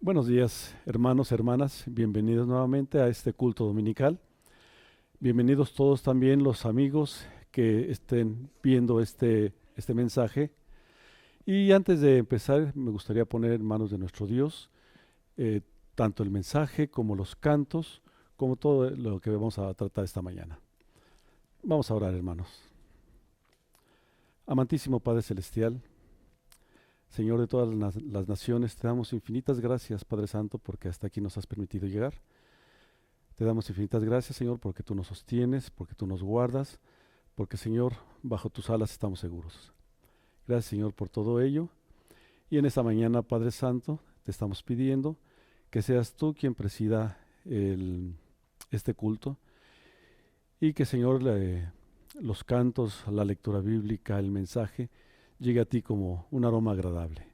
Buenos días, hermanos, hermanas. Bienvenidos nuevamente a este culto dominical. Bienvenidos todos también los amigos que estén viendo este mensaje. Y antes de empezar, me gustaría poner en manos de nuestro Dios eh, tanto el mensaje como los cantos, como todo lo que vamos a tratar esta mañana. Vamos a orar, hermanos. Amantísimo Padre Celestial, Señor de todas las naciones, te damos infinitas gracias, Padre Santo, porque hasta aquí nos has permitido llegar. Te damos infinitas gracias, Señor, porque tú nos sostienes, porque tú nos guardas, porque, Señor, bajo tus alas estamos seguros. Gracias, Señor, por todo ello. Y en esta mañana, Padre Santo, te estamos pidiendo que seas tú quien presida este culto y que, Señor, los cantos, la lectura bíblica, el mensaje, llegue a ti como un aroma agradable.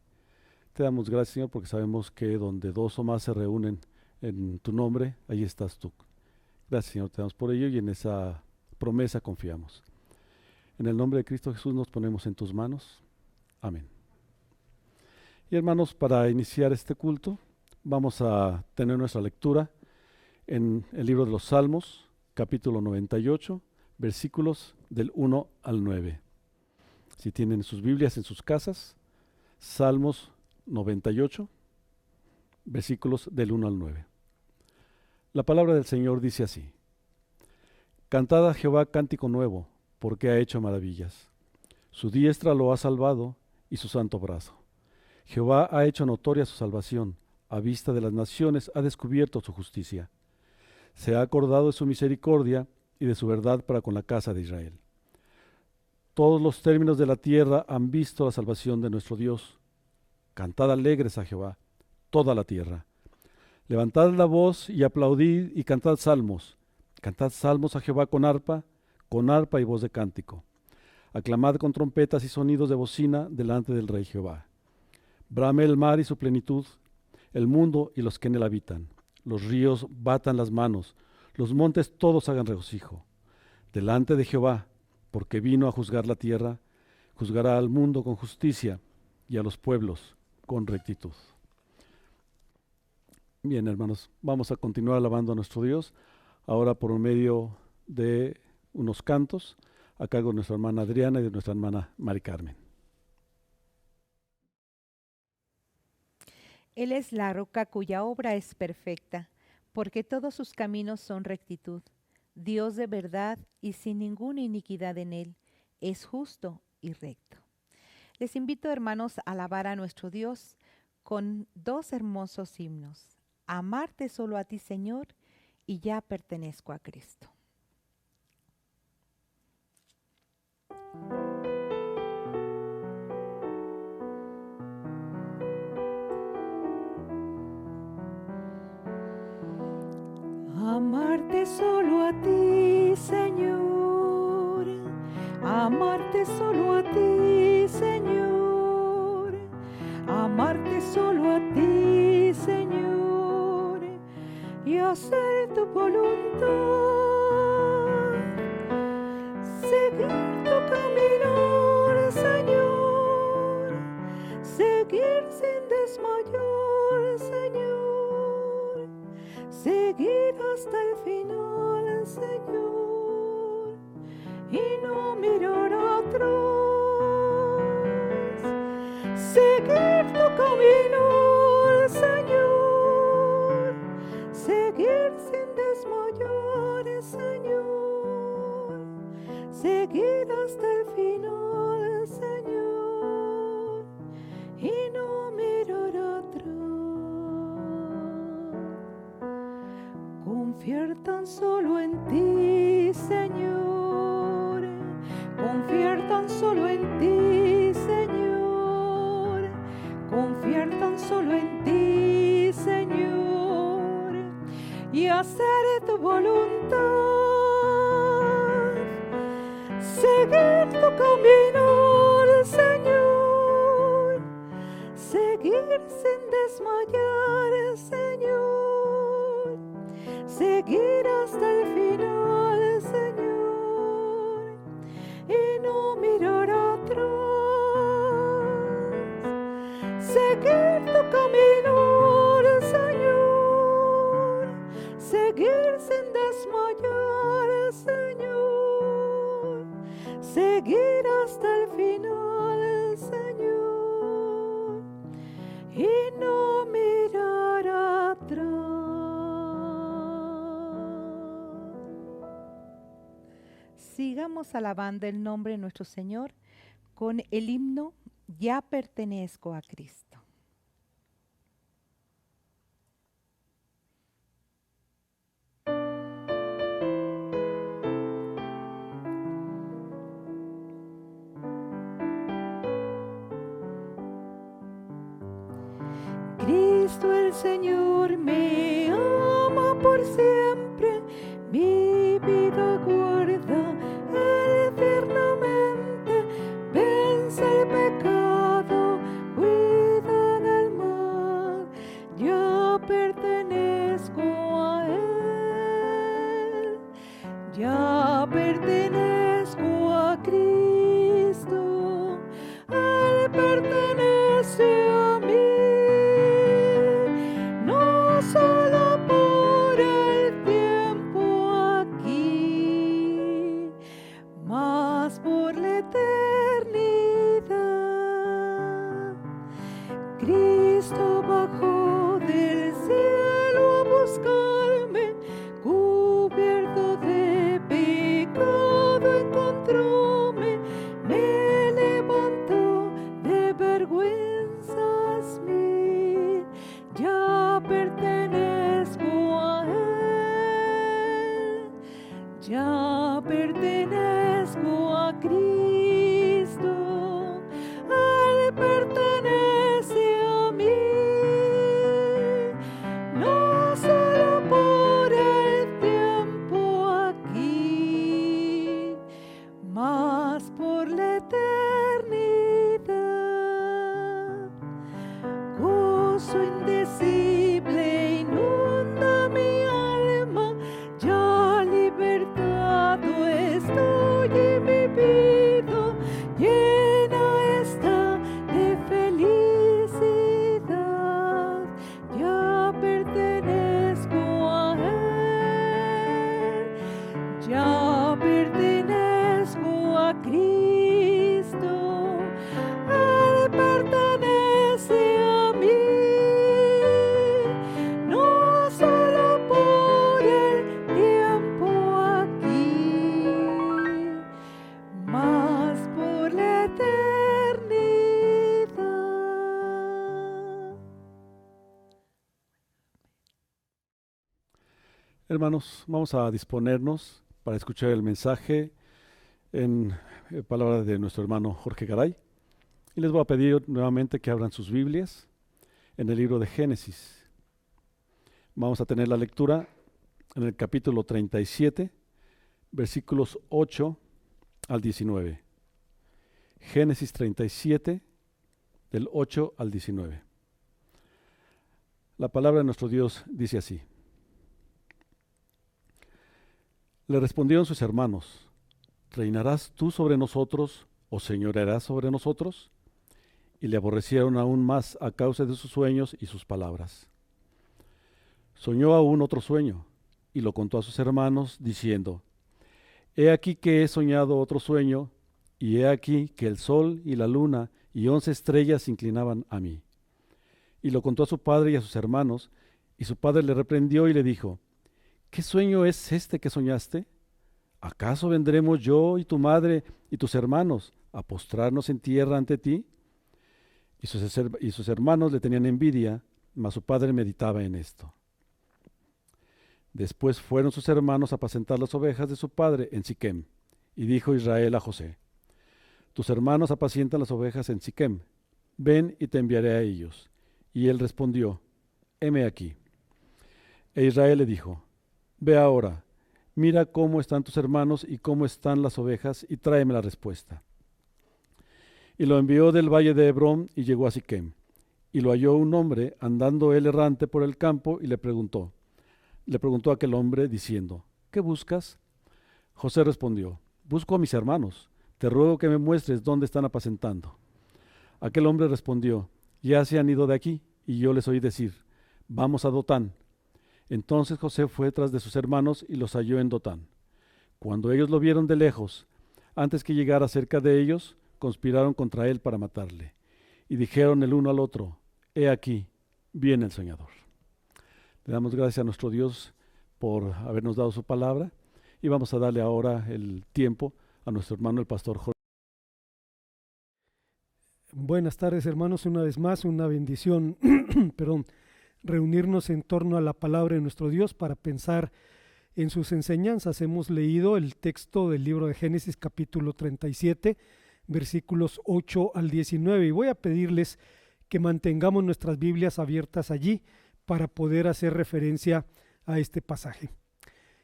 Te damos gracias, Señor, porque sabemos que donde dos o más se reúnen en tu nombre, ahí estás tú. Gracias, Señor, te damos por ello y en esa promesa confiamos. En el nombre de Cristo Jesús nos ponemos en tus manos. Amén. Y hermanos, para iniciar este culto, vamos a tener nuestra lectura en el libro de los Salmos, capítulo 98, versículos del 1 al 9. Si tienen sus Biblias en sus casas, Salmos 98, versículos del 1 al 9. La palabra del Señor dice así: Cantad a Jehová cántico nuevo, porque ha hecho maravillas. Su diestra lo ha salvado y su santo brazo. Jehová ha hecho notoria su salvación, a vista de las naciones ha descubierto su justicia. Se ha acordado de su misericordia y de su verdad para con la casa de Israel. Todos los términos de la tierra han visto la salvación de nuestro Dios. Cantad alegres a Jehová, toda la tierra. Levantad la voz y aplaudid y cantad salmos. Cantad salmos a Jehová con arpa y voz de cántico. Aclamad con trompetas y sonidos de bocina delante del Rey Jehová. Brame el mar y su plenitud, el mundo y los que en él habitan. Los ríos batan las manos, los montes todos hagan regocijo. Delante de Jehová, porque vino a juzgar la tierra, juzgará al mundo con justicia y a los pueblos con rectitud. Bien, hermanos, vamos a continuar alabando a nuestro Dios, ahora por medio de unos cantos, a cargo de nuestra hermana Adriana y de nuestra hermana Mari Carmen. Él es la roca cuya obra es perfecta, porque todos sus caminos son rectitud. Dios de verdad y sin ninguna iniquidad en él, es justo y recto. Les invito, hermanos, a alabar a nuestro Dios con dos hermosos himnos: Amarte solo a ti, Señor, y ya pertenezco a Cristo. Amarte solo a ti, Señor, amarte solo a ti, Señor, amarte solo a ti, Señor, y hacer tu voluntad, seguir tu caminar, Señor, seguir sin desmayar, Señor, seguir hasta el final, Señor, y no mirar atrás, seguir tu camino, Señor, seguir sin desmayar, Señor, seguir hasta el final, Señor, y no mirar atrás. Confiar tan solo en ti, Señor, confiar tan solo en ti, Señor, confiar tan solo en ti, Señor, y hacer tu voluntad, seguir tu camino, Señor, seguir sin desmayar, Señor, seguir hasta el final, Señor, y no mirar atrás, seguir tu camino, seguir hasta el final, Señor, y no mirar atrás. Sigamos alabando el nombre de nuestro Señor con el himno Ya pertenezco a Cristo. Cristo el Señor me ama por siempre, mi vida guarda eternamente, vence el pecado, cuida del mal, ya pertenezco a Él, ya pertenezco a Cristo, Él pertenece a mí. Solo por el tiempo aquí, más por la eternidad. Cristo bajó del cielo a buscarme, cubierto de pecado encontróme, me levantó de vergüenzas mil, ya pertenezco a Él, ya pertenezco a Cristo, Él pertenece a mí, no solo por el tiempo aquí, mas por la eternidad. Gozo indecible inunda mi alma, ya libertado estoy y mi vida llena está de felicidad, ya pertenezco a Él, ya pertenezco a Cristo, Él pertenece a mí, no solo por el tiempo aquí, mas por la eternidad. Hermanos, vamos a disponernos para escuchar el mensaje en palabras de nuestro hermano Jorge Garay. Y les voy a pedir nuevamente que abran sus Biblias en el libro de Génesis. Vamos a tener la lectura en el capítulo 37, versículos 8 al 19. Génesis 37, del 8 al 19. La palabra de nuestro Dios dice así. Le respondieron sus hermanos: ¿reinarás tú sobre nosotros o señorearás sobre nosotros? Y le aborrecieron aún más a causa de sus sueños y sus palabras. Soñó aún otro sueño, y lo contó a sus hermanos, diciendo: He aquí que he soñado otro sueño, y he aquí que el sol y la luna y 11 estrellas se inclinaban a mí. Y lo contó a su padre y a sus hermanos, y su padre le reprendió y le dijo: ¿Qué sueño es este que soñaste? ¿Acaso vendremos yo y tu madre y tus hermanos a postrarnos en tierra ante ti? Y sus hermanos le tenían envidia, mas su padre meditaba en esto. Después fueron sus hermanos a apacentar las ovejas de su padre en Siquem. Y dijo Israel a José: Tus hermanos apacientan las ovejas en Siquem. Ven y te enviaré a ellos. Y él respondió: Heme aquí. E Israel le dijo: Ve ahora, mira cómo están tus hermanos y cómo están las ovejas, y tráeme la respuesta. Y lo envió del valle de Hebrón y llegó a Siquem. Y lo halló un hombre andando él errante por el campo y le preguntó a aquel hombre diciendo: ¿Qué buscas? José respondió: Busco a mis hermanos, te ruego que me muestres dónde están apacentando. Aquel hombre respondió: Ya se han ido de aquí, y yo les oí decir: Vamos a Dotán. Entonces José fue tras de sus hermanos y los halló en Dotán. Cuando ellos lo vieron de lejos, Antes que llegara cerca de ellos, conspiraron contra él para matarle. Y dijeron el uno al otro: He aquí, viene el soñador. Le damos gracias a nuestro Dios por habernos dado su palabra, y vamos a darle ahora el tiempo a nuestro hermano el pastor Jorge. Buenas tardes, hermanos, una vez más, una bendición reunirnos en torno a la palabra de nuestro Dios para pensar en sus enseñanzas. Hemos leído el texto del libro de Génesis, capítulo 37, versículos 8 al 19, y voy a pedirles que mantengamos nuestras Biblias abiertas allí para poder hacer referencia a este pasaje.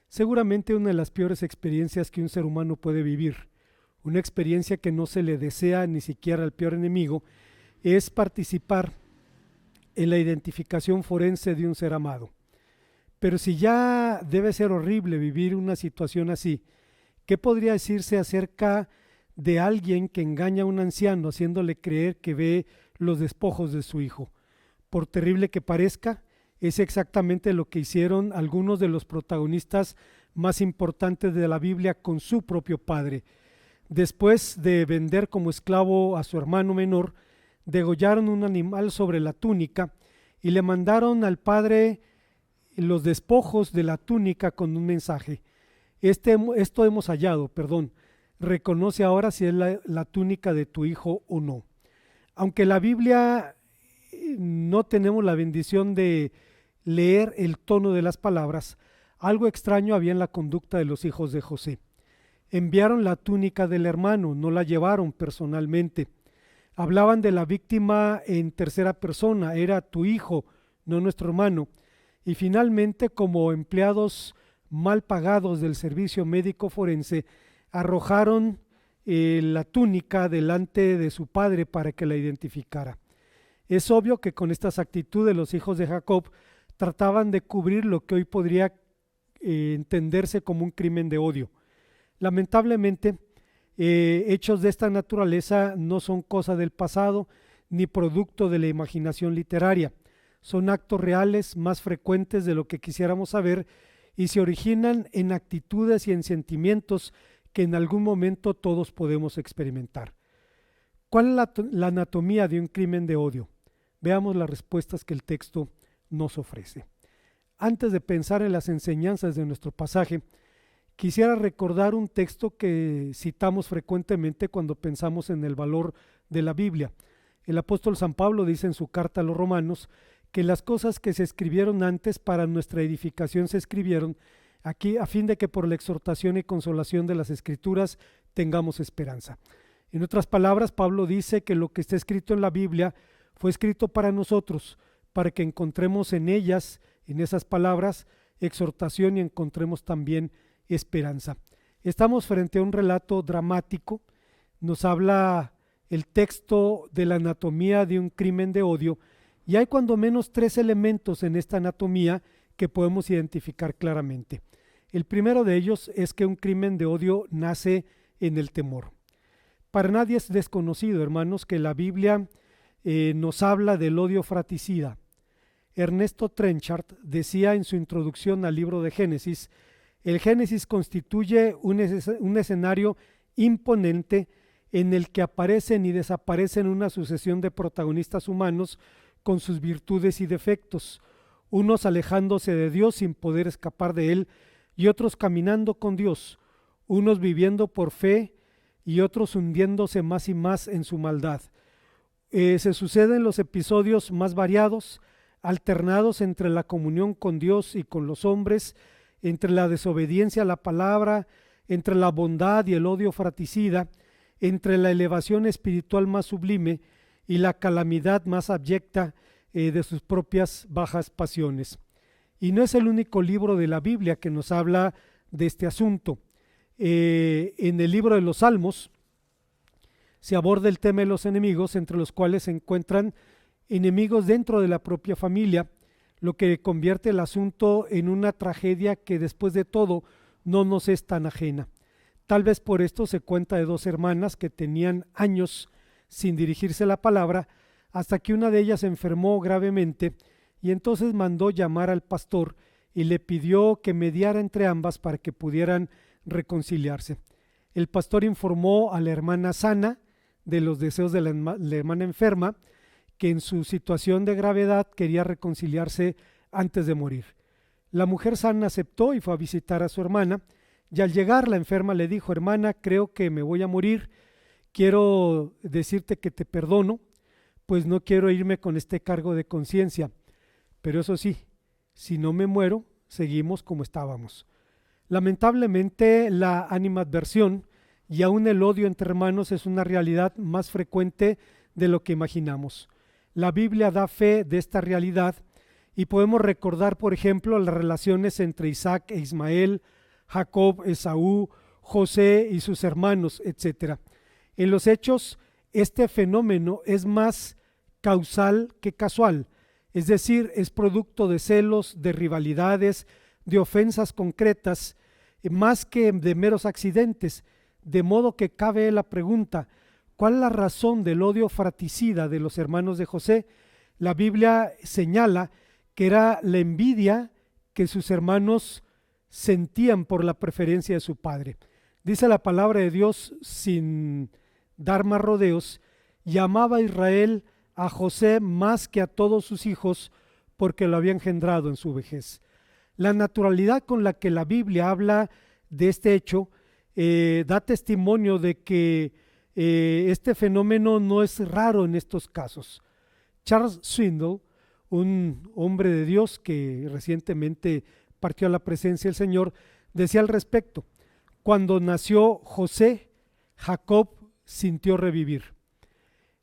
Seguramente una de las peores experiencias que un ser humano puede vivir, una experiencia que no se le desea ni siquiera al peor enemigo, es participar en la identificación forense de un ser amado. Pero si ya debe ser horrible vivir una situación así, ¿qué podría decirse acerca de alguien que engaña a un anciano haciéndole creer que ve los despojos de su hijo? Por terrible que parezca, es exactamente lo que hicieron algunos de los protagonistas más importantes de la Biblia con su propio padre. Después de vender como esclavo a su hermano menor, degollaron un animal sobre la túnica y le mandaron al padre los despojos de la túnica con un mensaje. Esto hemos hallado, reconoce ahora si es la túnica de tu hijo o no. Aunque la Biblia no tenemos la bendición de leer el tono de las palabras, algo extraño había en la conducta de los hijos de José. Enviaron la túnica del hermano, no la llevaron personalmente. Hablaban de la víctima en tercera persona, era tu hijo, no nuestro hermano. Y finalmente, como empleados mal pagados del servicio médico forense, arrojaron la túnica delante de su padre para que la identificara. Es obvio que con estas actitudes los hijos de Jacob trataban de cubrir lo que hoy podría entenderse como un crimen de odio. Lamentablemente, hechos de esta naturaleza no son cosa del pasado ni producto de la imaginación literaria. Son actos reales más frecuentes de lo que quisiéramos saber y se originan en actitudes y en sentimientos que en algún momento todos podemos experimentar. ¿Cuál es la anatomía de un crimen de odio? Veamos las respuestas que el texto nos ofrece. Antes de pensar en las enseñanzas de nuestro pasaje, quisiera recordar un texto que citamos frecuentemente cuando pensamos en el valor de la Biblia. El apóstol San Pablo dice en su carta a los Romanos que las cosas que se escribieron antes para nuestra edificación se escribieron aquí a fin de que por la exhortación y consolación de las Escrituras tengamos esperanza. En otras palabras, Pablo dice que lo que está escrito en la Biblia fue escrito para nosotros, para que encontremos en ellas, en esas palabras, exhortación y encontremos también esperanza. Estamos frente a un relato dramático, nos habla el texto de la anatomía de un crimen de odio y hay cuando menos 3 elementos en esta anatomía que podemos identificar claramente. El primero de ellos es que un crimen de odio nace en el temor. Para nadie es desconocido, hermanos, que la Biblia nos habla del odio fratricida. Ernesto Trenchard decía en su introducción al libro de Génesis: el Génesis constituye un escenario imponente en el que aparecen y desaparecen una sucesión de protagonistas humanos con sus virtudes y defectos, unos alejándose de Dios sin poder escapar de Él y otros caminando con Dios, unos viviendo por fe y otros hundiéndose más y más en su maldad. Se suceden los episodios más variados, alternados entre la comunión con Dios y con los hombres, entre la desobediencia a la palabra, entre la bondad y el odio fratricida, entre la elevación espiritual más sublime y la calamidad más abyecta de sus propias bajas pasiones. Y no es el único libro de la Biblia que nos habla de este asunto. En el libro de los Salmos se aborda el tema de los enemigos, entre los cuales se encuentran enemigos dentro de la propia familia, lo que convierte el asunto en una tragedia que después de todo no nos es tan ajena. Tal vez por esto se cuenta de 2 hermanas que tenían años sin dirigirse la palabra, hasta que una de ellas se enfermó gravemente y entonces mandó llamar al pastor y le pidió que mediara entre ambas para que pudieran reconciliarse. el pastor informó a la hermana sana de los deseos de la hermana enferma, que en su situación de gravedad quería reconciliarse antes de morir. La mujer sana aceptó y fue a visitar a su hermana, y al llegar la enferma le dijo: hermana, creo que me voy a morir, quiero decirte que te perdono, pues no quiero irme con este cargo de conciencia, pero eso sí, si no me muero, seguimos como estábamos. Lamentablemente, la animadversión y aún el odio entre hermanos es una realidad más frecuente de lo que imaginamos. La Biblia da fe de esta realidad y podemos recordar, por ejemplo, las relaciones entre Isaac e Ismael, Jacob, Esaú, José y sus hermanos, etc. En los hechos, este fenómeno es más causal que casual, es decir, es producto de celos, de rivalidades, de ofensas concretas, más que de meros accidentes, de modo que cabe la pregunta: ¿cuál es la razón del odio fratricida de los hermanos de José? La Biblia señala que era la envidia que sus hermanos sentían por la preferencia de su padre. Dice la palabra de Dios, sin dar más rodeos: y amaba Israel a José más que a todos sus hijos, porque lo había engendrado en su vejez. La naturalidad con la que la Biblia habla de este hecho da testimonio de que este fenómeno no es raro en estos casos. Charles Swindoll, un hombre de Dios que recientemente partió a la presencia del Señor, decía al respecto: cuando nació José, Jacob sintió revivir.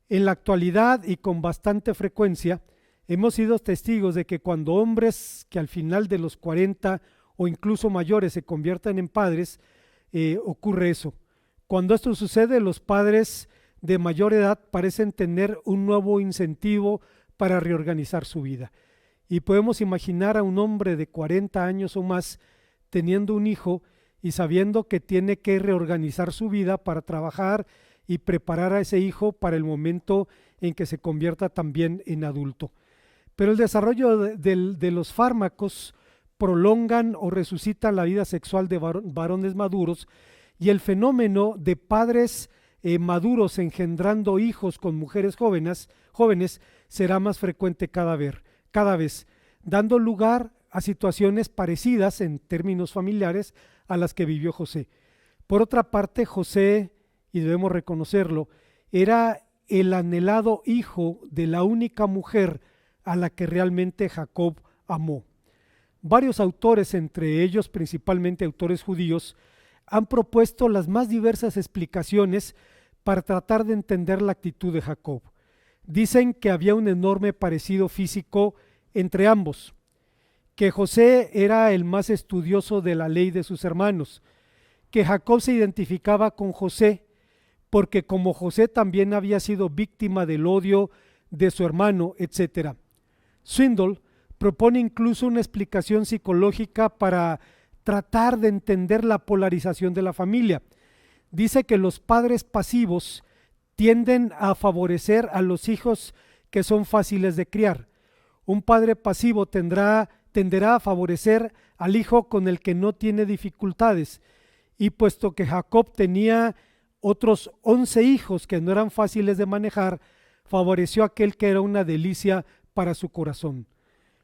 En la actualidad y con bastante frecuencia hemos sido testigos de que cuando hombres que al final de los 40 o incluso mayores se conviertan en padres, ocurre eso. Cuando esto sucede, los padres de mayor edad parecen tener un nuevo incentivo para reorganizar su vida. Y podemos imaginar a un hombre de 40 años o más teniendo un hijo y sabiendo que tiene que reorganizar su vida para trabajar y preparar a ese hijo para el momento en que se convierta también en adulto. Pero el desarrollo de los fármacos prolongan o resucitan la vida sexual de varones maduros, y el fenómeno de padres maduros engendrando hijos con mujeres jóvenes será más frecuente cada vez, dando lugar a situaciones parecidas en términos familiares a las que vivió José. Por otra parte, José, y debemos reconocerlo, era el anhelado hijo de la única mujer a la que realmente Jacob amó. Varios autores, entre ellos principalmente autores judíos, han propuesto las más diversas explicaciones para tratar de entender la actitud de Jacob. Dicen que había un enorme parecido físico entre ambos, que José era el más estudioso de la ley de sus hermanos, que Jacob se identificaba con José porque como José también había sido víctima del odio de su hermano, etc. Swindoll propone incluso una explicación psicológica para tratar de entender la polarización de la familia. Dice que los padres pasivos tienden a favorecer a los hijos que son fáciles de criar. Un padre pasivo tenderá a favorecer al hijo con el que no tiene dificultades, y puesto que Jacob tenía otros 11 hijos que no eran fáciles de manejar, favoreció a aquel que era una delicia para su corazón.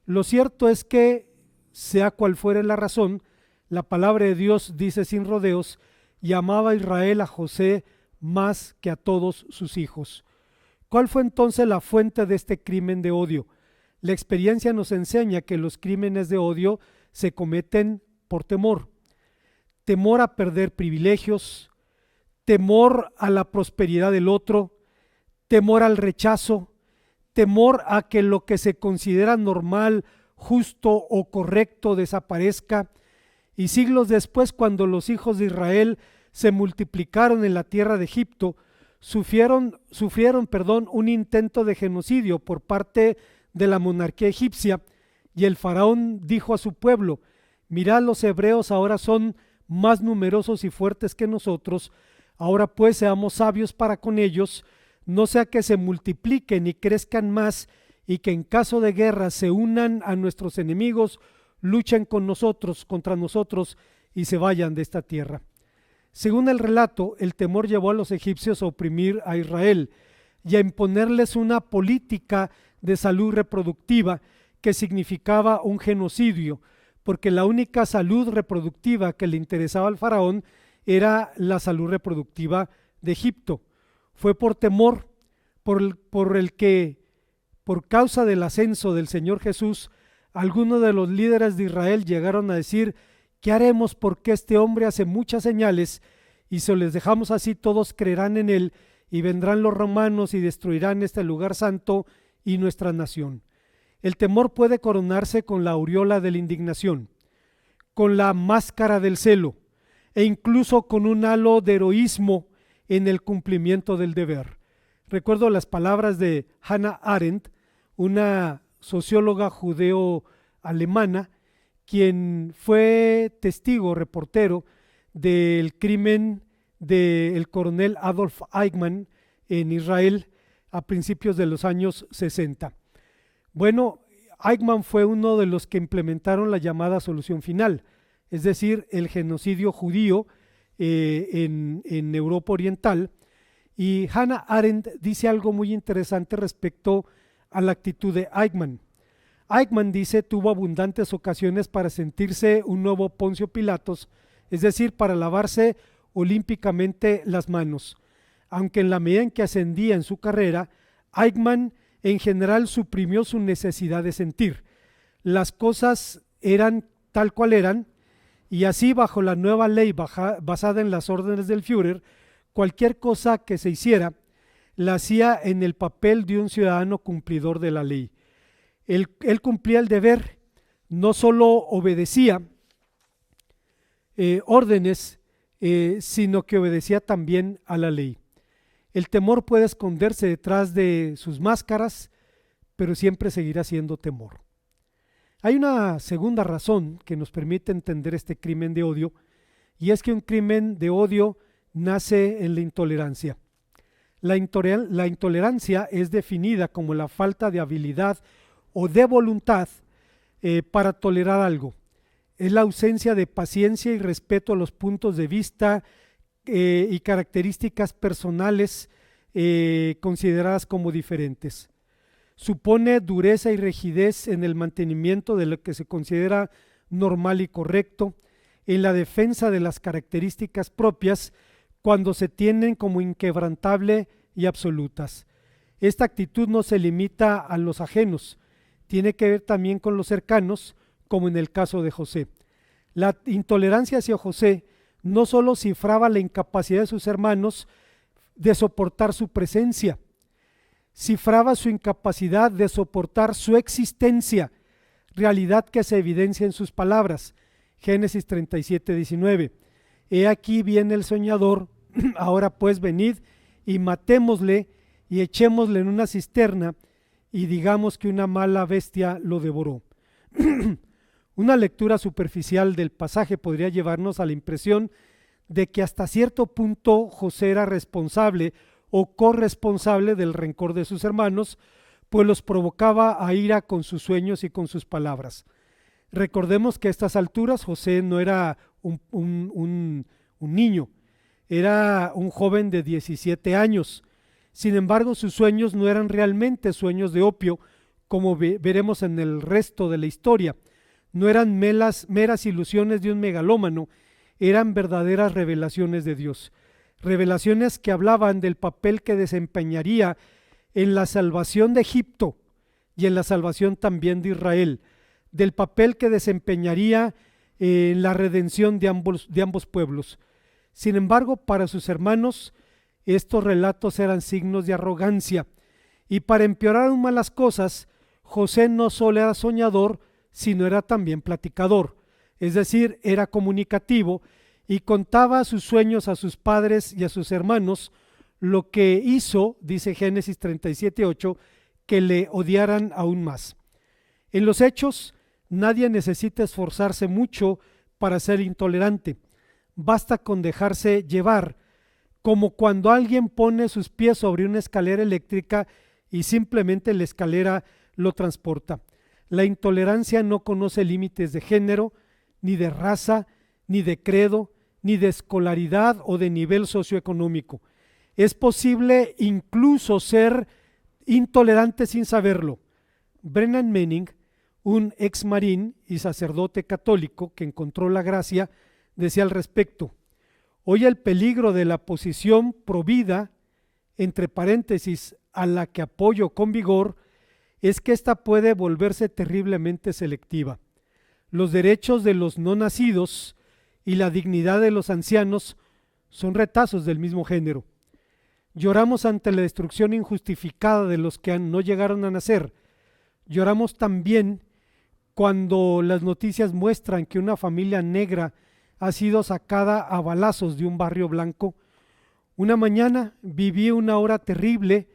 Lo cierto es que, sea cual fuere la razón, la palabra de Dios dice sin rodeos: y amaba Israel a José más que a todos sus hijos. ¿Cuál fue entonces la fuente de este crimen de odio? La experiencia nos enseña que los crímenes de odio se cometen por temor. Temor a perder privilegios, temor a la prosperidad del otro, temor al rechazo, temor a que lo que se considera normal, justo o correcto desaparezca. Y siglos después, cuando los hijos de Israel se multiplicaron en la tierra de Egipto, sufrieron un intento de genocidio por parte de la monarquía egipcia, y el faraón dijo a su pueblo: mirad, los hebreos ahora son más numerosos y fuertes que nosotros, ahora pues seamos sabios para con ellos, no sea que se multipliquen y crezcan más, y que en caso de guerra se unan a nuestros enemigos, luchen contra nosotros y se vayan de esta tierra. Según el relato, el temor llevó a los egipcios a oprimir a Israel y a imponerles una política de salud reproductiva que significaba un genocidio, porque la única salud reproductiva que le interesaba al faraón era la salud reproductiva de Egipto. Fue por temor por causa del ascenso del Señor Jesús, algunos de los líderes de Israel llegaron a decir: ¿qué haremos? Porque este hombre hace muchas señales, y si les dejamos así, todos creerán en él, y vendrán los romanos y destruirán este lugar santo y nuestra nación. El temor puede coronarse con la aureola de la indignación, con la máscara del celo, e incluso con un halo de heroísmo en el cumplimiento del deber. Recuerdo las palabras de Hannah Arendt, una socióloga judeo-alemana, quien fue testigo, reportero del crimen del coronel Adolf Eichmann en Israel a principios de los años 60. Bueno, Eichmann fue uno de los que implementaron la llamada solución final, es decir, el genocidio judío en Europa Oriental, y Hannah Arendt dice algo muy interesante respecto a la actitud de Eichmann. Eichmann dice: tuvo abundantes ocasiones para sentirse un nuevo Poncio Pilatos, es decir, para lavarse olímpicamente las manos. Aunque en la medida en que ascendía en su carrera, Eichmann en general suprimió su necesidad de sentir. Las cosas eran tal cual eran, y así, bajo la nueva ley basada en las órdenes del Führer, cualquier cosa que se hiciera la hacía en el papel de un ciudadano cumplidor de la ley. Él cumplía el deber, no solo obedecía órdenes, sino que obedecía también a la ley. El temor puede esconderse detrás de sus máscaras, pero siempre seguirá siendo temor. Hay una segunda razón que nos permite entender este crimen de odio, y es que un crimen de odio nace en la intolerancia. La intolerancia es definida como la falta de habilidad o de voluntad para tolerar algo. Es la ausencia de paciencia y respeto a los puntos de vista y características personales consideradas como diferentes. Supone dureza y rigidez en el mantenimiento de lo que se considera normal y correcto, en la defensa de las características propias cuando se tienen como inquebrantable y absolutas. Esta actitud no se limita a los ajenos, tiene que ver también con los cercanos, como en el caso de José. La intolerancia hacia José no solo cifraba la incapacidad de sus hermanos de soportar su presencia, cifraba su incapacidad de soportar su existencia, realidad que se evidencia en sus palabras. Génesis 37:19. He aquí viene el soñador, ahora pues venid y matémosle y echémosle en una cisterna y digamos que una mala bestia lo devoró. Una lectura superficial del pasaje podría llevarnos a la impresión de que hasta cierto punto José era responsable o corresponsable del rencor de sus hermanos, pues los provocaba a ira con sus sueños y con sus palabras. Recordemos que a estas alturas José no era un niño, era un joven de 17 años. Sin embargo, sus sueños no eran realmente sueños de opio, como veremos en el resto de la historia. No eran meras ilusiones de un megalómano, eran verdaderas revelaciones de Dios. Revelaciones que hablaban del papel que desempeñaría en la salvación de Egipto y en la salvación también de Israel, del papel que desempeñaría en la redención de ambos pueblos. Sin embargo, para sus hermanos, estos relatos eran signos de arrogancia, y para empeorar aún más las cosas, José no solo era soñador, sino era también platicador, es decir, era comunicativo y contaba sus sueños a sus padres y a sus hermanos, lo que hizo, dice Génesis 37:8, que le odiaran aún más. En los hechos, nadie necesita esforzarse mucho para ser intolerante, basta con dejarse llevar, como cuando alguien pone sus pies sobre una escalera eléctrica y simplemente la escalera lo transporta. La intolerancia no conoce límites de género, ni de raza, ni de credo, ni de escolaridad o de nivel socioeconómico. Es posible incluso ser intolerante sin saberlo. Brennan Manning, un ex marín y sacerdote católico que encontró la gracia, decía al respecto: hoy el peligro de la posición provida, entre paréntesis, a la que apoyo con vigor, es que ésta puede volverse terriblemente selectiva. Los derechos de los no nacidos y la dignidad de los ancianos son retazos del mismo género. Lloramos ante la destrucción injustificada de los que no llegaron a nacer. Lloramos también cuando las noticias muestran que una familia negra ha sido sacada a balazos de un barrio blanco. Una mañana viví una hora terrible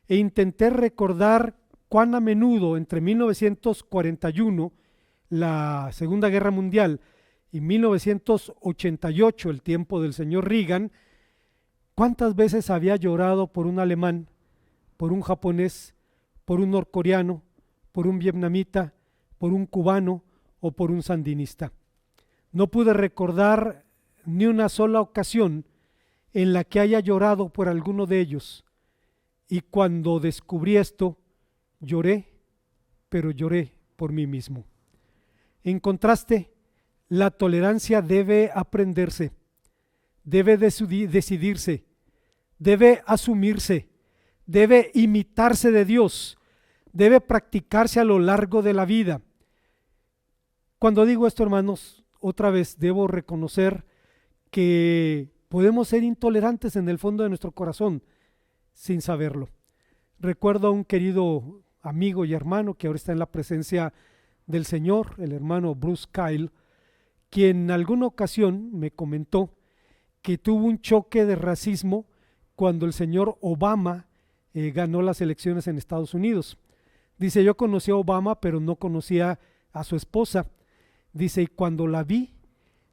e intenté recordar cuán a menudo entre 1941, la Segunda Guerra Mundial, y 1988, el tiempo del señor Reagan, cuántas veces había llorado por un alemán, por un japonés, por un norcoreano, por un vietnamita, por un cubano o por un sandinista. No pude recordar ni una sola ocasión en la que haya llorado por alguno de ellos, y cuando descubrí esto, lloré, pero lloré por mí mismo. En contraste, la tolerancia debe aprenderse, debe decidirse, debe asumirse, debe imitarse de Dios, debe practicarse a lo largo de la vida. Cuando digo esto, hermanos, otra vez debo reconocer que podemos ser intolerantes en el fondo de nuestro corazón sin saberlo. Recuerdo a un querido amigo y hermano que ahora está en la presencia del Señor, el hermano Bruce Kyle, quien en alguna ocasión me comentó que tuvo un choque de racismo cuando el señor Obama ganó las elecciones en Estados Unidos. Dice: yo conocí a Obama, pero no conocía a su esposa. Dice: y cuando la vi,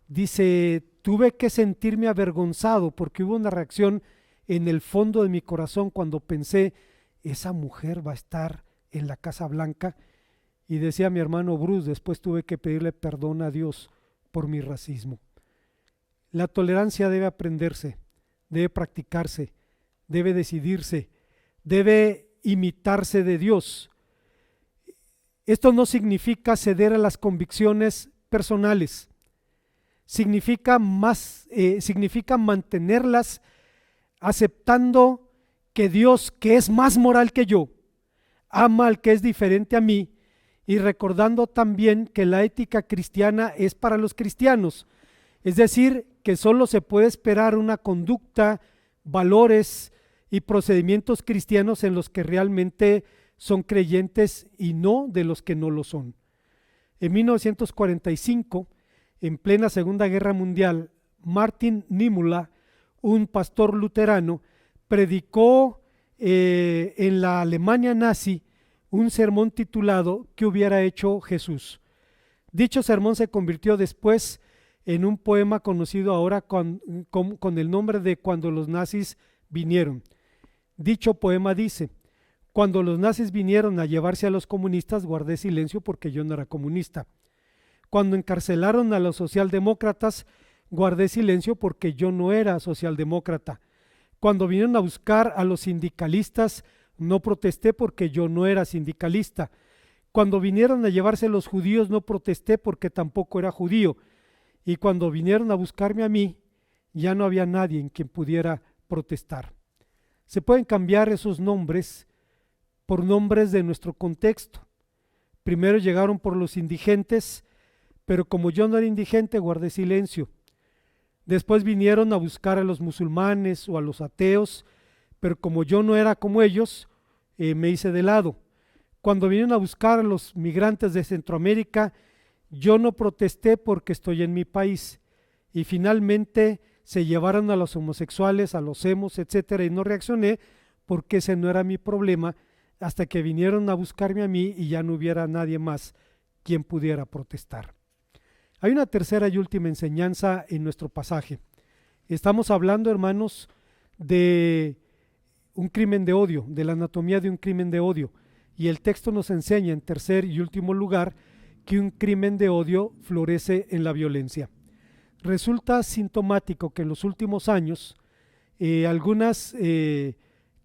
dice, tuve que sentirme avergonzado porque hubo una reacción en el fondo de mi corazón cuando pensé: esa mujer va a estar en la Casa Blanca. Y decía mi hermano Bruce: después tuve que pedirle perdón a Dios por mi racismo. La tolerancia debe aprenderse, debe practicarse, debe decidirse, debe imitarse de Dios. Esto no significa ceder a las convicciones personales, significa mantenerlas aceptando que Dios, que es más moral que yo, ama al que es diferente a mí, y recordando también que la ética cristiana es para los cristianos, es decir, que solo se puede esperar una conducta, valores y procedimientos cristianos en los que realmente son creyentes y no de los que no lo son. En 1945, en plena Segunda Guerra Mundial, Martin Niemöller, un pastor luterano, predicó en la Alemania nazi un sermón titulado ¿Qué hubiera hecho Jesús? Dicho sermón se convirtió después en un poema conocido ahora con el nombre de Cuando los nazis vinieron. Dicho poema dice: cuando los nazis vinieron a llevarse a los comunistas, guardé silencio porque yo no era comunista. Cuando encarcelaron a los socialdemócratas, guardé silencio porque yo no era socialdemócrata. Cuando vinieron a buscar a los sindicalistas, no protesté porque yo no era sindicalista. Cuando vinieron a llevarse a los judíos, no protesté porque tampoco era judío. Y cuando vinieron a buscarme a mí, ya no había nadie en quien pudiera protestar. Se pueden cambiar esos nombres por nombres de nuestro contexto. Primero llegaron por los indigentes, pero como yo no era indigente, guardé silencio. Después vinieron a buscar a los musulmanes o a los ateos, pero como yo no era como ellos, me hice de lado. Cuando vinieron a buscar a los migrantes de Centroamérica, yo no protesté porque estoy en mi país. Y finalmente se llevaron a los homosexuales, a los emos, etcétera, y no reaccioné porque ese no era mi problema, hasta que vinieron a buscarme a mí y ya no hubiera nadie más quien pudiera protestar. Hay una tercera y última enseñanza en nuestro pasaje. Estamos hablando, hermanos, de un crimen de odio, de la anatomía de un crimen de odio, y el texto nos enseña en tercer y último lugar que un crimen de odio florece en la violencia. Resulta sintomático que en los últimos años algunos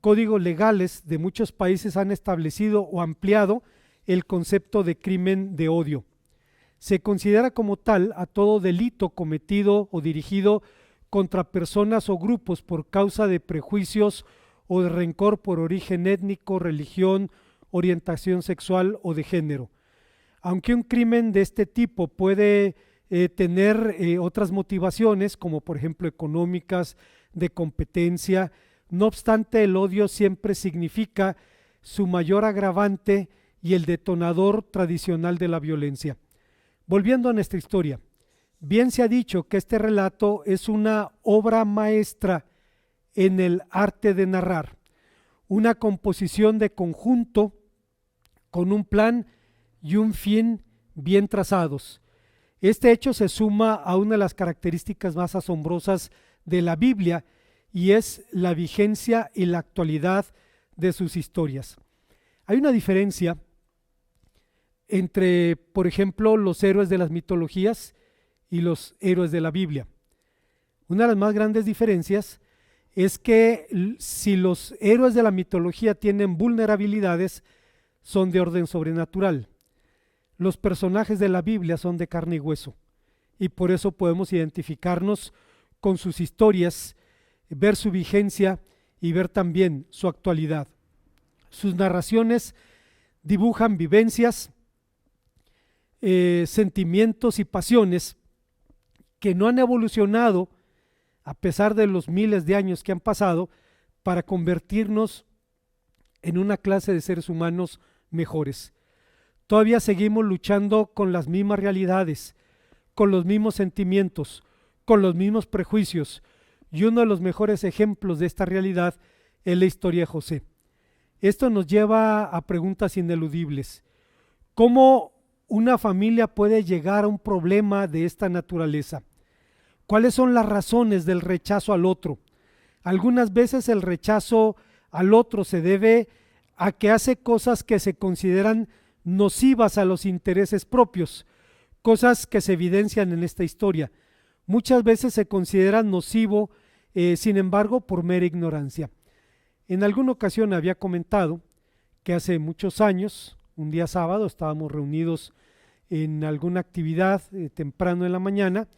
códigos legales de muchos países han establecido o ampliado el concepto de crimen de odio. Se considera como tal a todo delito cometido o dirigido contra personas o grupos por causa de prejuicios o de rencor por origen étnico, religión, orientación sexual o de género. Aunque un crimen de este tipo puede tener otras motivaciones, como por ejemplo económicas, de competencia, no obstante el odio siempre significa su mayor agravante y el detonador tradicional de la violencia. Volviendo a nuestra historia, bien se ha dicho que este relato es una obra maestra en el arte de narrar, una composición de conjunto con un plan y un fin bien trazados. Este hecho se suma a una de las características más asombrosas de la Biblia y es la vigencia y la actualidad de sus historias. Hay una diferencia entre, por ejemplo, los héroes de las mitologías y los héroes de la Biblia. Una de las más grandes diferencias es que si los héroes de la mitología tienen vulnerabilidades, son de orden sobrenatural. Los personajes de la Biblia son de carne y hueso y por eso podemos identificarnos con sus historias, ver su vigencia y ver también su actualidad. Sus narraciones dibujan vivencias, sentimientos y pasiones que no han evolucionado a pesar de los miles de años que han pasado para convertirnos en una clase de seres humanos mejores. Todavía seguimos luchando con las mismas realidades, con los mismos sentimientos, con los mismos prejuicios, y uno de los mejores ejemplos de esta realidad es la historia de José. Esto nos lleva a preguntas ineludibles. ¿Cómo una familia puede llegar a un problema de esta naturaleza? ¿Cuáles son las razones del rechazo al otro? Algunas veces el rechazo al otro se debe a que hace cosas que se consideran nocivas a los intereses propios, cosas que se evidencian en esta historia. Muchas veces se considera nocivo, sin embargo, por mera ignorancia. En alguna ocasión había comentado que hace muchos años, un día sábado, estábamos reunidos en alguna actividad temprano en la mañana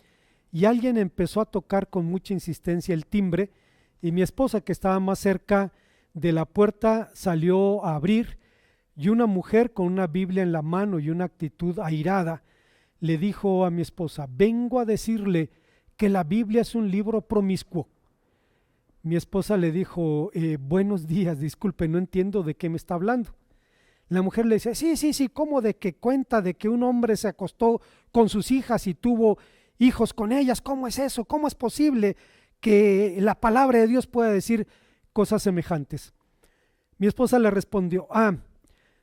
y alguien empezó a tocar con mucha insistencia el timbre y mi esposa, que estaba más cerca de la puerta, salió a abrir y una mujer con una Biblia en la mano y una actitud airada le dijo a mi esposa: vengo a decirle que la Biblia es un libro promiscuo. Mi esposa le dijo: buenos días, disculpe, no entiendo de qué me está hablando. La mujer le dice: sí, ¿cómo de que cuenta de que un hombre se acostó con sus hijas y tuvo hijos con ellas? ¿Cómo es eso? ¿Cómo es posible que la palabra de Dios pueda decir cosas semejantes? Mi esposa le respondió: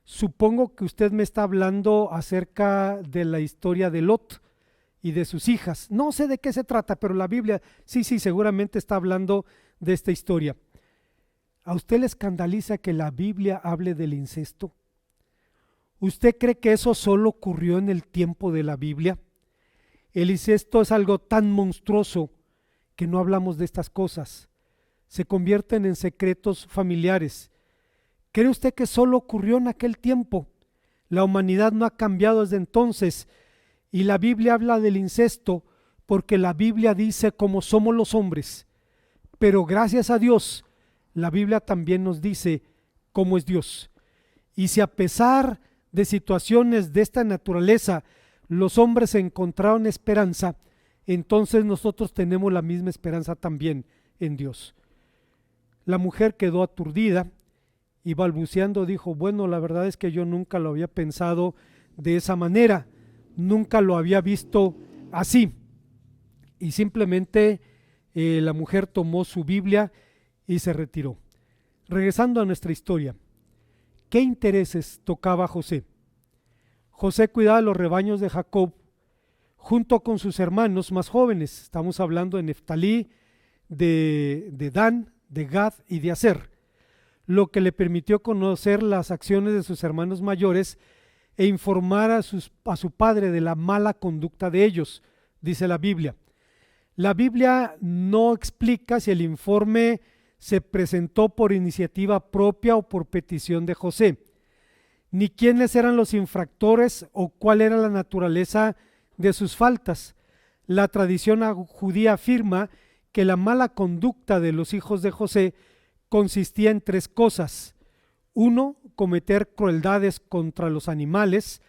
supongo que usted me está hablando acerca de la historia de Lot y de sus hijas. No sé de qué se trata, pero la Biblia, sí, seguramente está hablando de esta historia. ¿A usted le escandaliza que la Biblia hable del incesto? ¿Usted cree que eso solo ocurrió en el tiempo de la Biblia? El incesto es algo tan monstruoso que no hablamos de estas cosas. Se convierten en secretos familiares. ¿Cree usted que solo ocurrió en aquel tiempo? La humanidad no ha cambiado desde entonces y la Biblia habla del incesto porque la Biblia dice cómo somos los hombres, pero gracias a Dios la Biblia también nos dice cómo es Dios. Y si a pesar de situaciones de esta naturaleza los hombres encontraron esperanza, entonces nosotros tenemos la misma esperanza también en Dios. La mujer quedó aturdida y balbuceando dijo: bueno, la verdad es que yo nunca lo había pensado de esa manera, nunca lo había visto así. Y simplemente la mujer tomó su Biblia y se retiró. Regresando a nuestra historia, ¿qué intereses tocaba José? José cuidaba los rebaños de Jacob junto con sus hermanos más jóvenes. Estamos hablando de Neftalí, de Dan, de Gad y de Aser, lo que le permitió conocer las acciones de sus hermanos mayores e informar a su padre de la mala conducta de ellos, dice la Biblia. La Biblia no explica si el informe se presentó por iniciativa propia o por petición de José, ni quiénes eran los infractores o cuál era la naturaleza de sus faltas. La tradición judía afirma que la mala conducta de los hijos de José consistía en 3 cosas. 1, cometer crueldades contra los animales,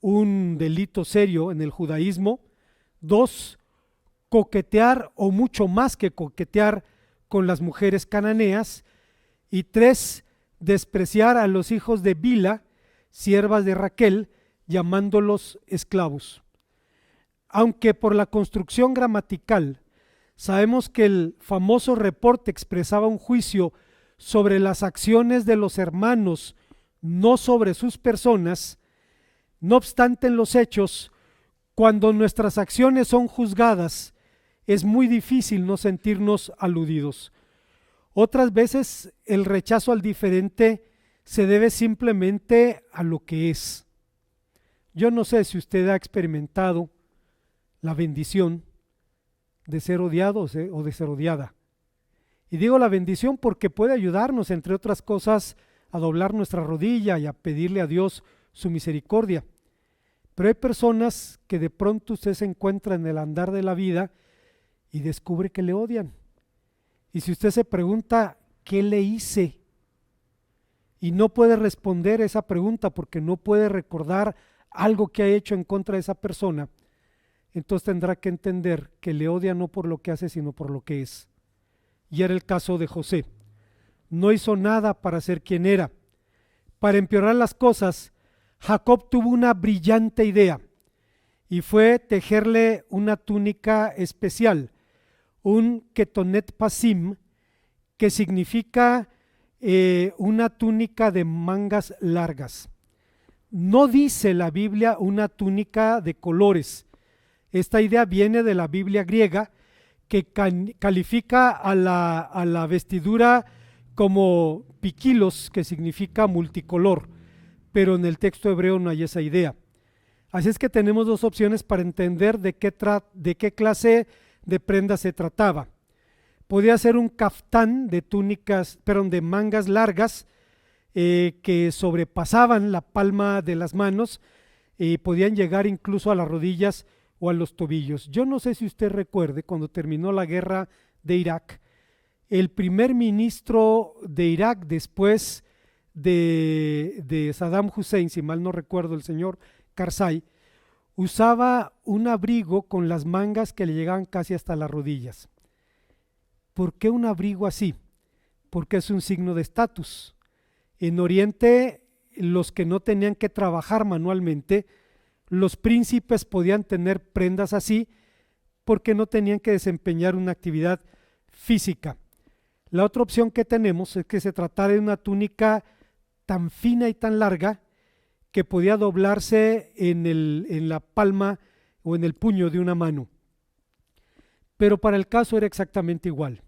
un delito serio en el judaísmo. 2, coquetear o mucho más que coquetear con las mujeres cananeas. Y 3, despreciar a los hijos de Bila, siervas de Raquel, llamándolos esclavos. Aunque por la construcción gramatical sabemos que el famoso reporte expresaba un juicio sobre las acciones de los hermanos, no sobre sus personas, no obstante en los hechos, cuando nuestras acciones son juzgadas, es muy difícil no sentirnos aludidos. Otras veces el rechazo al diferente se debe simplemente a lo que es. Yo no sé si usted ha experimentado la bendición de ser odiado o de ser odiada. Y digo la bendición porque puede ayudarnos, entre otras cosas, a doblar nuestra rodilla y a pedirle a Dios su misericordia. Pero hay personas que de pronto usted se encuentra en el andar de la vida y descubre que le odian. Y si usted se pregunta, ¿qué le hice? Y no puede responder esa pregunta porque no puede recordar algo que ha hecho en contra de esa persona, entonces tendrá que entender que le odia no por lo que hace, sino por lo que es. Y era el caso de José. No hizo nada para ser quien era. Para empeorar las cosas, Jacob tuvo una brillante idea y fue tejerle una túnica especial, un ketonet pasim, que significa una túnica de mangas largas. No dice la Biblia una túnica de colores. Esta idea viene de la Biblia griega, que califica a la vestidura como pikilos, que significa multicolor, pero en el texto hebreo no hay esa idea. Así es que tenemos 2 opciones para entender de qué clase de prenda se trataba. Podía ser un caftán de de mangas largas que sobrepasaban la palma de las manos y podían llegar incluso a las rodillas o a los tobillos. Yo no sé si usted recuerde, cuando terminó la guerra de Irak, el primer ministro de Irak después de Saddam Hussein, si mal no recuerdo, el señor Karzai, usaba un abrigo con las mangas que le llegaban casi hasta las rodillas. ¿Por qué un abrigo así? Porque es un signo de estatus. En Oriente, los que no tenían que trabajar manualmente, los príncipes podían tener prendas así porque no tenían que desempeñar una actividad física. La otra opción que tenemos es que se tratara de una túnica tan fina y tan larga que podía doblarse en la palma o en el puño de una mano. Pero para el caso era exactamente igual.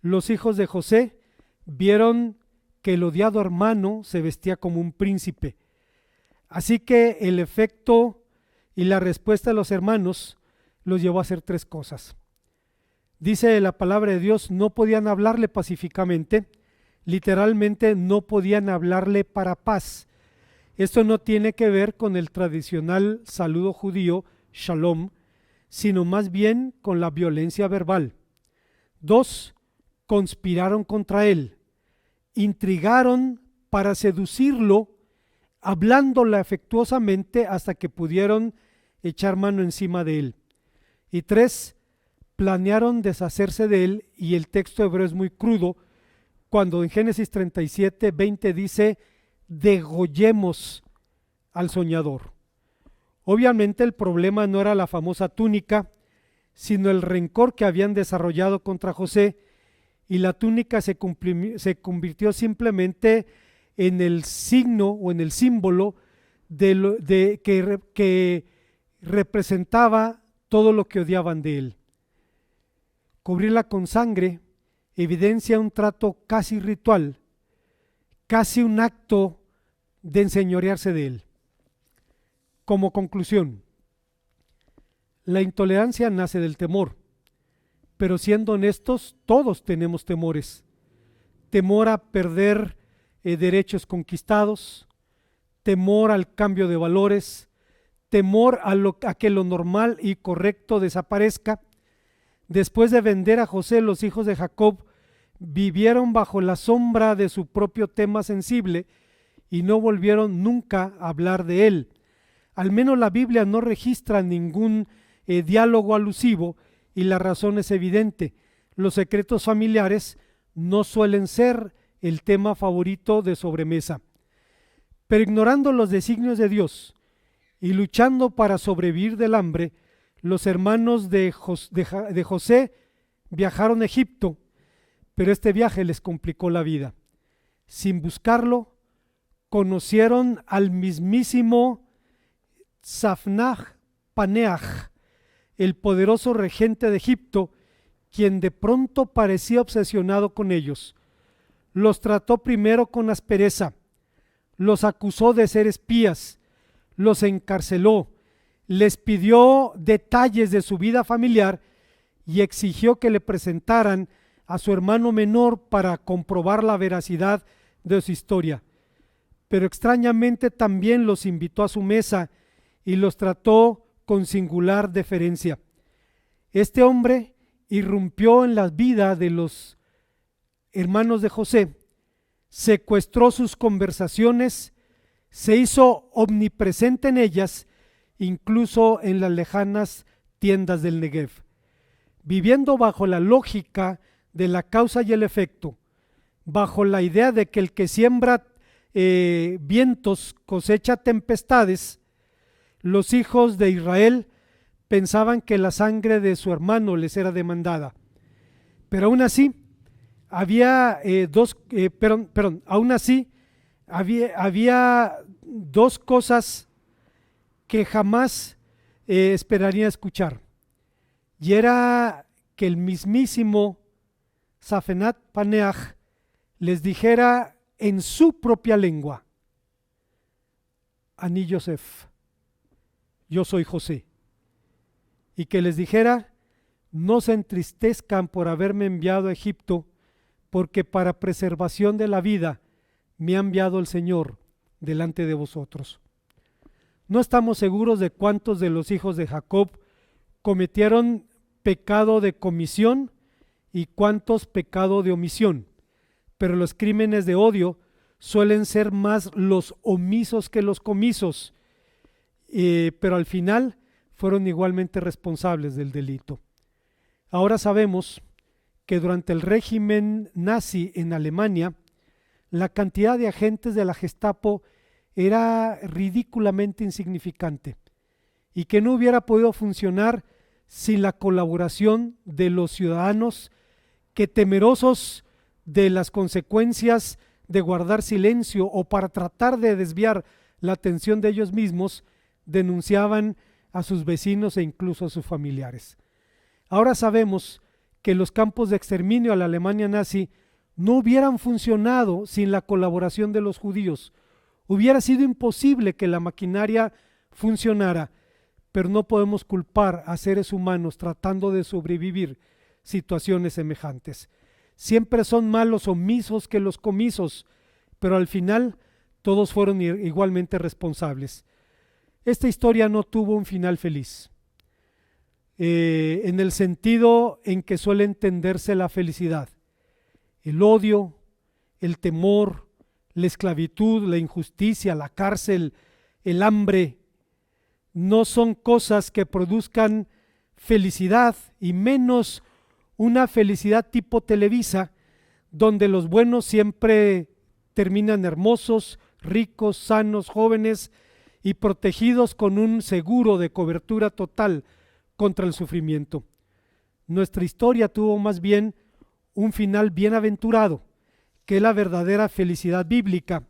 Los hijos de José vieron que el odiado hermano se vestía como un príncipe. Así que el efecto y la respuesta de los hermanos los llevó a hacer 3 cosas. Dice la palabra de Dios, no podían hablarle pacíficamente, literalmente no podían hablarle para paz. Esto no tiene que ver con el tradicional saludo judío, shalom, sino más bien con la violencia verbal. 2, conspiraron contra él, intrigaron para seducirlo, hablándole afectuosamente hasta que pudieron echar mano encima de él. Y 3, planearon deshacerse de él, y el texto hebreo es muy crudo, cuando en Génesis 37:20 dice, degollemos al soñador. Obviamente el problema no era la famosa túnica, sino el rencor que habían desarrollado contra José, y la túnica se convirtió simplemente en el signo o en el símbolo que representaba todo lo que odiaban de él. Cubrirla con sangre evidencia un trato casi ritual, casi un acto de enseñorearse de él. Como conclusión, la intolerancia nace del temor. pero siendo honestos, todos tenemos temores. Temor a perder derechos conquistados, temor al cambio de valores, temor a que lo normal y correcto desaparezca. Después de vender a José, los hijos de Jacob vivieron bajo la sombra de su propio tema sensible y no volvieron nunca a hablar de él. Al menos la Biblia no registra ningún diálogo alusivo y la razón es evidente. Los secretos familiares no suelen ser el tema favorito de sobremesa. Pero ignorando los designios de Dios y luchando para sobrevivir del hambre, los hermanos de José viajaron a Egipto, pero este viaje les complicó la vida. Sin buscarlo, conocieron al mismísimo Safnaj Paneaj, el poderoso regente de Egipto, quien de pronto parecía obsesionado con ellos. Los trató primero con aspereza, los acusó de ser espías, los encarceló, les pidió detalles de su vida familiar y exigió que le presentaran a su hermano menor para comprobar la veracidad de su historia. Pero extrañamente también los invitó a su mesa y los trató con singular deferencia. Este hombre irrumpió en la vida de los hermanos de José, secuestró sus conversaciones, se hizo omnipresente en ellas, incluso en las lejanas tiendas del Negev. Viviendo bajo la lógica de la causa y el efecto, bajo la idea de que el que siembra vientos cosecha tempestades, los hijos de Israel pensaban que la sangre de su hermano les era demandada. Pero aún así, había dos cosas que jamás esperaría escuchar. Y era que el mismísimo Safnat Paneaj les dijera en su propia lengua: Ani Yosef, yo soy José. Y que les dijera: no se entristezcan por haberme enviado a Egipto, porque para preservación de la vida me ha enviado el Señor delante de vosotros. No estamos seguros de cuántos de los hijos de Jacob cometieron pecado de comisión y cuántos pecado de omisión, pero los crímenes de odio suelen ser más los omisos que los comisos, pero al final fueron igualmente responsables del delito. Ahora sabemos que durante el régimen nazi en Alemania, la cantidad de agentes de la Gestapo era ridículamente insignificante y que no hubiera podido funcionar sin la colaboración de los ciudadanos que, temerosos de las consecuencias de guardar silencio o para tratar de desviar la atención de ellos mismos, denunciaban a sus vecinos e incluso a sus familiares. Ahora sabemos que los campos de exterminio a la Alemania nazi no hubieran funcionado sin la colaboración de los judíos. Hubiera sido imposible que la maquinaria funcionara, pero no podemos culpar a seres humanos tratando de sobrevivir situaciones semejantes. Siempre son más los omisos que los comisos, pero al final todos fueron igualmente responsables. Esta historia no tuvo un final feliz, en el sentido en que suele entenderse la felicidad. El odio, el temor, la esclavitud, la injusticia, la cárcel, el hambre, no son cosas que produzcan felicidad, y menos una felicidad tipo Televisa, donde los buenos siempre terminan hermosos, ricos, sanos, jóvenes y protegidos con un seguro de cobertura total contra el sufrimiento. Nuestra historia tuvo más bien un final bienaventurado, que es la verdadera felicidad bíblica,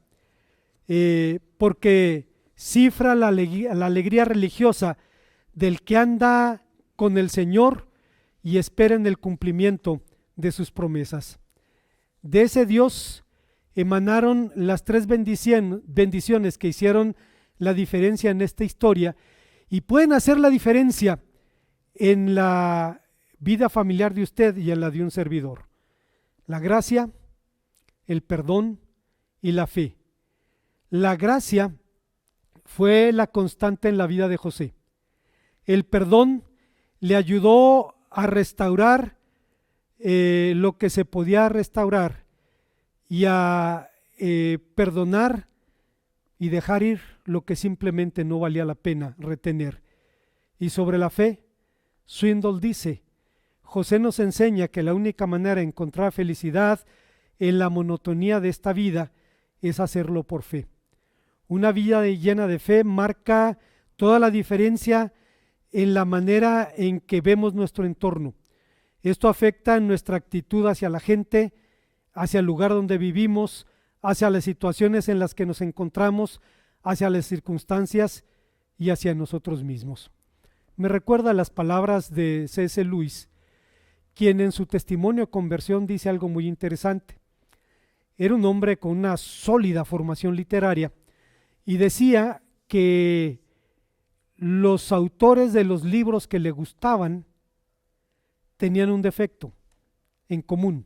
porque cifra la alegría religiosa del que anda con el Señor y espera en el cumplimiento de sus promesas. De ese Dios emanaron las tres bendiciones que hicieron la diferencia en esta historia y pueden hacer la diferencia en la vida familiar de usted y en la de un servidor. La gracia, el perdón y la fe. La gracia fue la constante en la vida de José. El perdón le ayudó a restaurar lo que se podía restaurar y a perdonar y dejar ir lo que simplemente no valía la pena retener. Y sobre la fe, Swindoll dice: José nos enseña que la única manera de encontrar felicidad en la monotonía de esta vida es hacerlo por fe. Una vida llena de fe marca toda la diferencia en la manera en que vemos nuestro entorno. Esto afecta en nuestra actitud hacia la gente, hacia el lugar donde vivimos, hacia las situaciones en las que nos encontramos, hacia las circunstancias y hacia nosotros mismos. Me recuerda las palabras de C.S. Lewis, quien en su testimonio de conversión dice algo muy interesante. Era un hombre con una sólida formación literaria y decía que los autores de los libros que le gustaban tenían un defecto en común,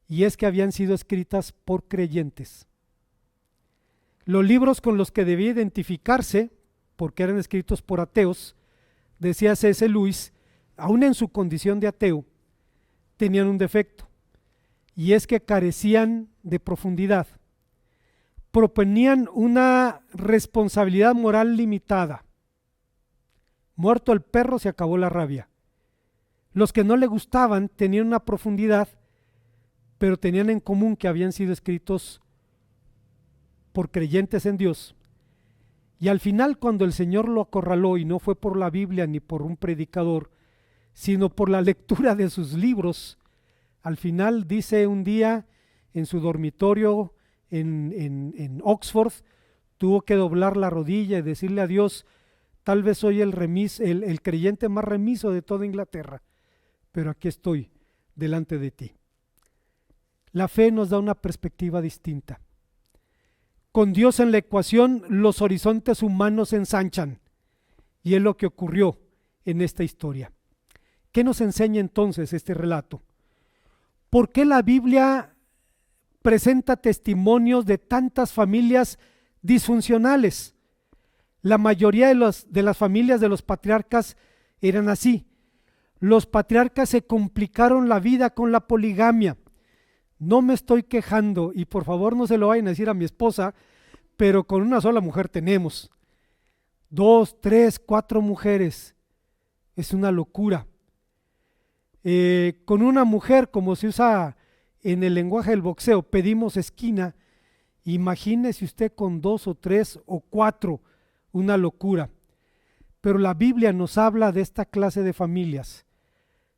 y es que habían sido escritas por creyentes. Los libros con los que debía identificarse, porque eran escritos por ateos, decía C.S. Lewis, aún en su condición de ateo, tenían un defecto, y es que carecían de profundidad. Proponían una responsabilidad moral limitada. Muerto el perro, se acabó la rabia. Los que no le gustaban tenían una profundidad, pero tenían en común que habían sido escritos por creyentes en Dios. Y al final, cuando el Señor lo acorraló, y no fue por la Biblia ni por un predicador, sino por la lectura de sus libros, al final dice un día en su dormitorio en Oxford, tuvo que doblar la rodilla y decirle a Dios: tal vez soy el creyente más remiso de toda Inglaterra, pero aquí estoy delante de ti. La fe nos da una perspectiva distinta. Con Dios en la ecuación, los horizontes humanos se ensanchan, y es lo que ocurrió en esta historia. ¿Qué nos enseña entonces este relato? ¿Por qué la Biblia presenta testimonios de tantas familias disfuncionales? La mayoría de las familias de los patriarcas eran así. Los patriarcas se complicaron la vida con la poligamia. No me estoy quejando, y por favor no se lo vayan a decir a mi esposa, pero con una sola mujer tenemos 2, 3, 4 mujeres. Es una locura. Con una mujer, como se usa en el lenguaje del boxeo, pedimos esquina. Imagínese usted con 2 o 3 o 4, una locura. Pero la Biblia nos habla de esta clase de familias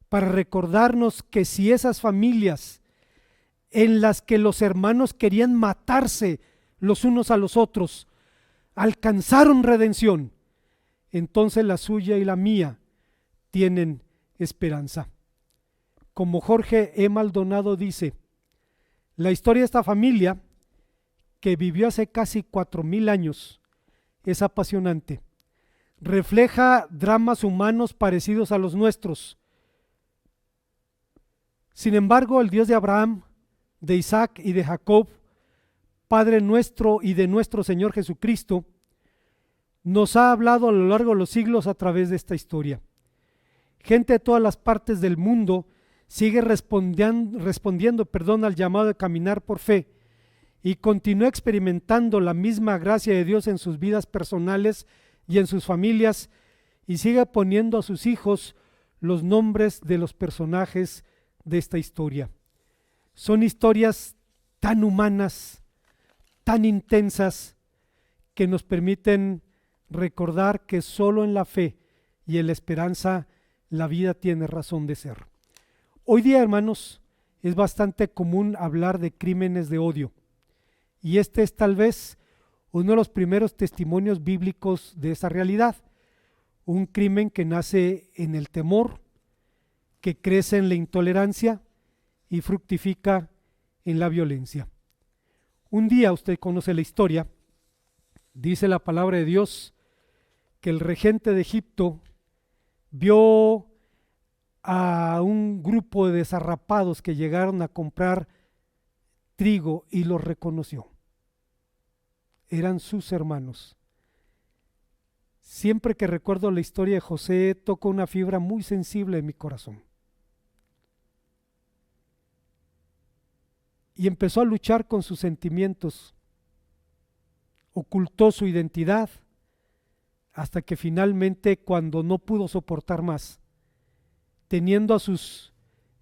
para recordarnos que si esas familias en las que los hermanos querían matarse los unos a los otros alcanzaron redención, entonces la suya y la mía tienen esperanza. Como Jorge E. Maldonado dice, la historia de esta familia, que vivió hace casi 4000 años, es apasionante. Refleja dramas humanos parecidos a los nuestros. Sin embargo, el Dios de Abraham, de Isaac y de Jacob, Padre nuestro y de nuestro Señor Jesucristo, nos ha hablado a lo largo de los siglos a través de esta historia. Gente de todas las partes del mundo sigue respondiendo al llamado de caminar por fe y continúa experimentando la misma gracia de Dios en sus vidas personales y en sus familias, y sigue poniendo a sus hijos los nombres de los personajes de esta historia. Son historias tan humanas, tan intensas, que nos permiten recordar que solo en la fe y en la esperanza la vida tiene razón de ser. Hoy día, hermanos, es bastante común hablar de crímenes de odio, y este es tal vez uno de los primeros testimonios bíblicos de esa realidad. Un crimen que nace en el temor, que crece en la intolerancia y fructifica en la violencia. Un día, usted conoce la historia, dice la palabra de Dios que el regente de Egipto vio a un grupo de desarrapados que llegaron a comprar trigo y los reconoció. Eran sus hermanos. Siempre que recuerdo la historia de José, toca una fibra muy sensible en mi corazón. Y empezó a luchar con sus sentimientos, ocultó su identidad, hasta que finalmente, cuando no pudo soportar más, teniendo a sus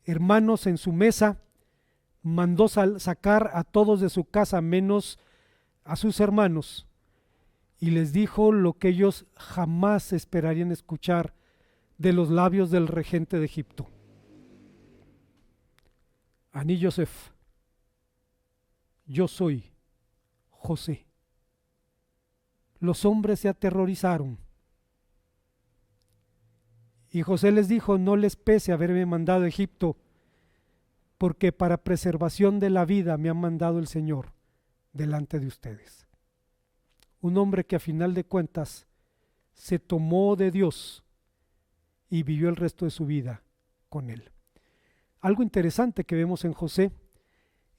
hermanos en su mesa, mandó sacar a todos de su casa menos a sus hermanos, y les dijo lo que ellos jamás esperarían escuchar de los labios del regente de Egipto: Ani Yosef, yo soy José. Los hombres se aterrorizaron. Y José les dijo: no les pese haberme mandado a Egipto, porque para preservación de la vida me ha mandado el Señor delante de ustedes. Un hombre que a final de cuentas se tomó de Dios y vivió el resto de su vida con Él. Algo interesante que vemos en José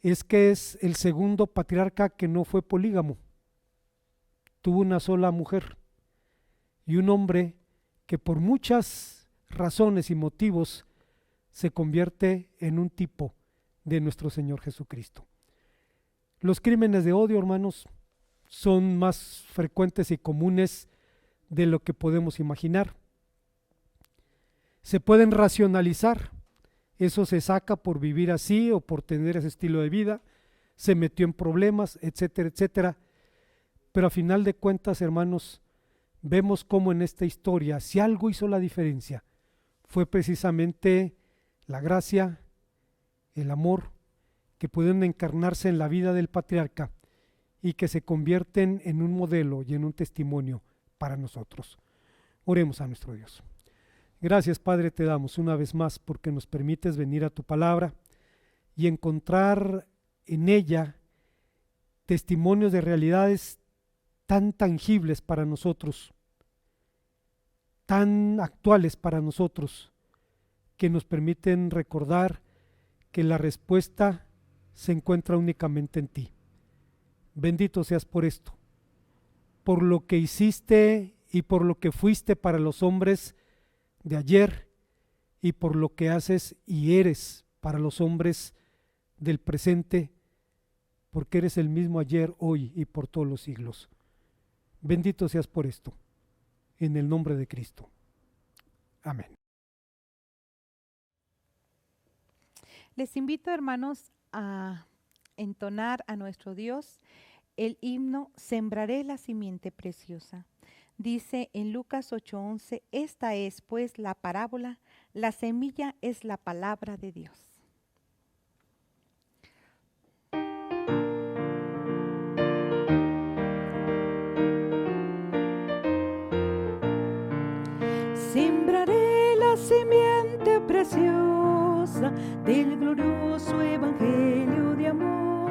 es que es el segundo patriarca que no fue polígamo. Tuvo una sola mujer, y un hombre que por muchas razones y motivos se convierte en un tipo de nuestro Señor Jesucristo. Los crímenes de odio, hermanos, son más frecuentes y comunes de lo que podemos imaginar. Se pueden racionalizar. Eso se saca por vivir así o por tener ese estilo de vida, se metió en problemas, etcétera, etcétera. Pero a final de cuentas, hermanos, vemos cómo en esta historia, si algo hizo la diferencia, fue precisamente la gracia, el amor, que pueden encarnarse en la vida del patriarca y que se convierten en un modelo y en un testimonio para nosotros. Oremos a nuestro Dios. Gracias, Padre, te damos una vez más porque nos permites venir a tu palabra y encontrar en ella testimonios de realidades tan tangibles para nosotros, tan actuales para nosotros, que nos permiten recordar que la respuesta se encuentra únicamente en ti. Bendito seas por esto, por lo que hiciste y por lo que fuiste para los hombres de ayer y por lo que haces y eres para los hombres del presente, porque eres el mismo ayer, hoy y por todos los siglos. Bendito seas por esto, en el nombre de Cristo. Amén. Les invito, hermanos, a entonar a nuestro Dios el himno Sembraré la simiente preciosa. Dice en Lucas 8:11, esta es pues la parábola, la semilla es la palabra de Dios. Sembraré la simiente preciosa del glorioso evangelio de amor.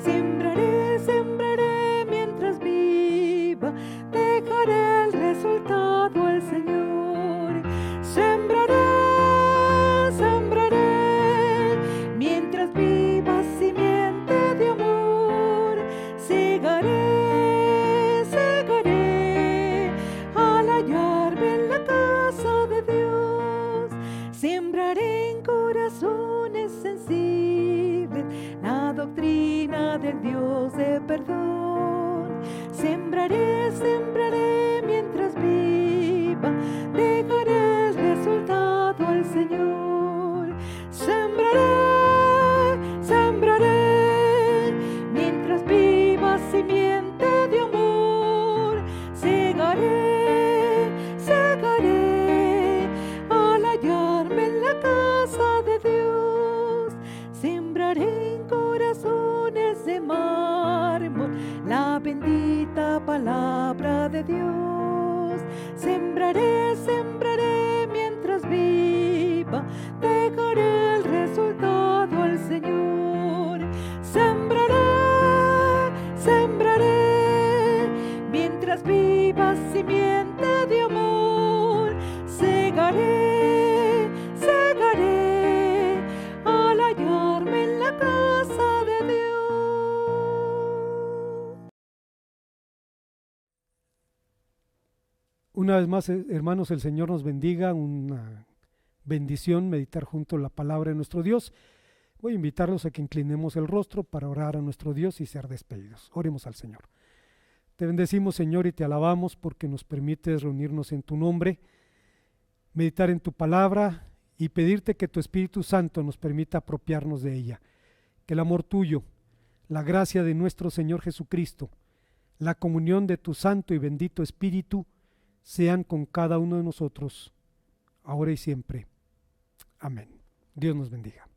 Sembraré, sembraré mientras viva, dejaré el resultado al Señor. Sembraré, sembraré mientras viva, simiente de amor. Segaré, segaré al hallarme en la casa de Dios. Sembraré en corazones sensibles la doctrina del Dios de perdón. Sembraré, sembraré mientras viva, dejaré el resultado al Señor. Sembraré, sembraré mientras viva, simiente de amor. Segaré, segaré al hallarme en la casa de Dios. Sembraré en corazones de mármol la bendita palabra de Dios. Sembraré, sembraré mientras viva, dejaré el resultado al Señor. Sembraré, sembraré mientras viva, simiente de amor. Segaré, Una vez más, hermanos, el Señor nos bendiga, una bendición meditar junto a la palabra de nuestro Dios. Voy a invitarlos a que inclinemos el rostro para orar a nuestro Dios y ser despedidos. Oremos al Señor. Te bendecimos, Señor, y te alabamos porque nos permites reunirnos en tu nombre, meditar en tu palabra y pedirte que tu Espíritu Santo nos permita apropiarnos de ella. Que el amor tuyo, la gracia de nuestro Señor Jesucristo, la comunión de tu Santo y bendito Espíritu sean con cada uno de nosotros, ahora y siempre. Amén. Dios nos bendiga.